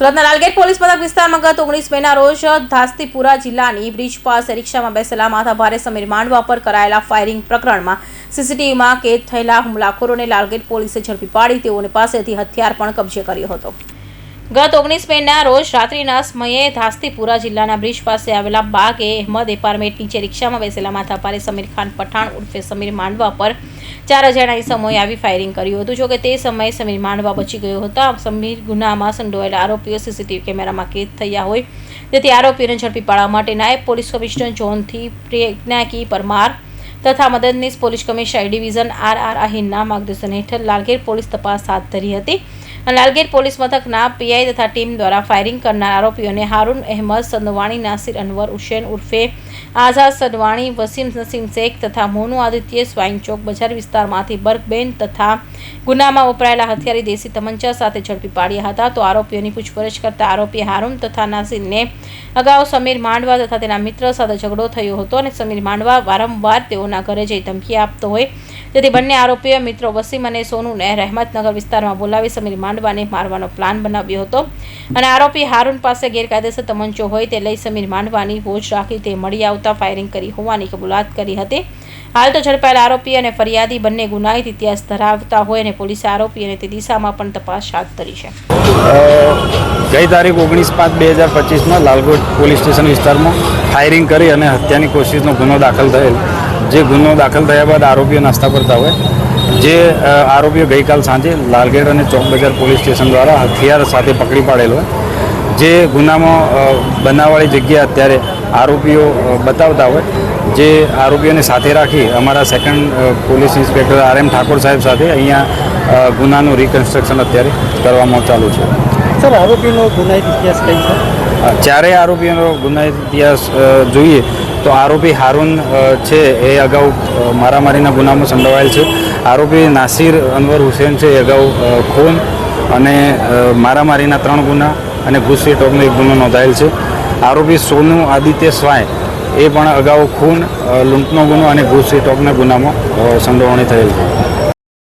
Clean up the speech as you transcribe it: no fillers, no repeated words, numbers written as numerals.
સુરતના લાલગેટ પોલીસ મથક વિસ્તારમાં ગત 19 મેના રોજ ધાસ્તીપુરા જિલ્લાની બ્રિજ પાસે રિક્ષામાં બેસેલા માથાભારે સમીર માંડવા પર કરાયેલા ફાયરિંગ પ્રકરણમાં સીસીટીવીમાં કેદ થયેલા હુમલાખોરોને લાલગેટ પોલીસે ઝડપી પાડી તેઓને પાસેથી હથિયાર પણ કબજે કર્યો હતો। ગત 19 મેના રોજ રાત્રિના સમયે ધાસ્તીપુરા જિલ્લાના બ્રિજ પાસે આવેલા બાગ અહેમદ એપાર્ટમેન્ટ નીચે રિક્ષામાં બેસેલા માથાભારે સમીર ખાન પઠાણ ઉર્ફે સમીર માંડવા પર 4 અજાણ્યા સમયે આવી ફાયરિંગ કર્યું હતું। જોકે તે સમયે સમીર માંડવા બચી ગયો હતો। સમીર ગુનામાં સંડોવાયેલા આરોપીઓ સીસીટીવી કેમેરામાં કેદ થયા હોય જેથી આરોપીઓને ઝડપી પાડવા માટે નાયબ પોલીસ કમિશનર ઝોનથી પ્રજ્ઞાકી પરમાર તથા મદદનીશ પોલીસ કમિશનર ડિવિઝન આર આહિરના માર્ગદર્શન હેઠળ લાલગેટ પોલીસ તપાસ હાથ ધરી હતી। લાલગેટ પોલીસ મથકના પીઆઈ તથા ટીમ દ્વારા ફાયરિંગ કરનાર આરોપીઓને હારૂન અહેમદ સદવાણી, નાસિર અનવર હુસૈન ઉર્ફે આઝાદ સદવાણી, વસીમ નસીમ શેખ તથા મોનુ આદિત્ય સ્વાઈન ચોક બજાર વિસ્તારમાંથી બર્કબેન તથા ગુનામાં વપરાયેલા હથિયારી દેશી તમંચા સાથે ઝડપી પાડ્યા હતા। તો આરોપીઓની પૂછપરછ કરતા આરોપી હારૂન તથા નાસિરને અગાઉ સમીર માંડવા તથા તેના મિત્ર સાથે ઝઘડો થયો હતો અને સમીર માંડવા વારંવાર તેઓના ઘરે જઈ ધમકી આપતો હોય જેથી બંને આરોપીઓ મિત્રો વસીમ અને સોનુને રહેમતનગર વિસ્તારમાં બોલાવી સમીર માંડવાને મારવાનો પ્લાન બનાવ્યો હતો અને આરોપી હારૂન પાસે ગેરકાયદેસર તમંચો હોય તે લઈ સમીર માંડવાની હોજ રાખી તે મળી આવતા ફાયરિંગ કરી હોવાની કબૂલાત કરી હતી। હાલ તો ઝડપાયેલા આરોપી અને ફરિયાદી બંને ગુનાહિત ઇતિહાસ ધરાવતા હોય અને પોલીસે આરોપી અને તે દિશામાં પણ તપાસ હાથ ધરી છે। ગઈ તારીખ 19/5/2025 લાલગેટ પોલીસ સ્ટેશન વિસ્તારમાં ફાયરિંગ કરી અને હત્યાની કોશિશનો ગુનો દાખલ થયેલ। જે ગુનો દાખલ થયા બાદ આરોપીઓ નાસ્તા કરતા હોય જે આરોપીઓ ગઈકાલ સાંજે લાલગેટ અને ચોક બજાર પોલીસ સ્ટેશન દ્વારા હથિયાર સાથે પકડી પાડેલ હોય। જે ગુનામાં બનાવવાળી જગ્યા અત્યારે આરોપીઓ બતાવતા હોય જે આરોપીઓને સાથે રાખી અમારા second police inspector RM Thakor સાહેબ સાથે અહીંયા ગુનાનું રિકન્સ્ટ્રક્શન અત્યારે કરવામાં ચાલુ છે। સર, આરોપીનો ગુનાહિત ઇતિહાસ કઈ છે? ચારેય આરોપીઓનો ગુનાહિત ઇતિહાસ જોઈએ તો આરોપી હારૂન છે એ અગાઉ મારામારીના ગુનામાં સંડોવાયેલ છે। આરોપી નાસિર અનવર હુસૈન છે એ અગાઉ ખૂન અને મારામારીના 3 ગુના અને ઘૂસી ટોકનો 1 ગુનો નોંધાયેલ છે। આરોપી સોનુ આદિત્ય સ્વાય એ પણ અગાઉ ખૂન, લૂંટનો ગુનો અને ઘૂસી ટોકના ગુનામાં સંડોવણી થયેલ છે।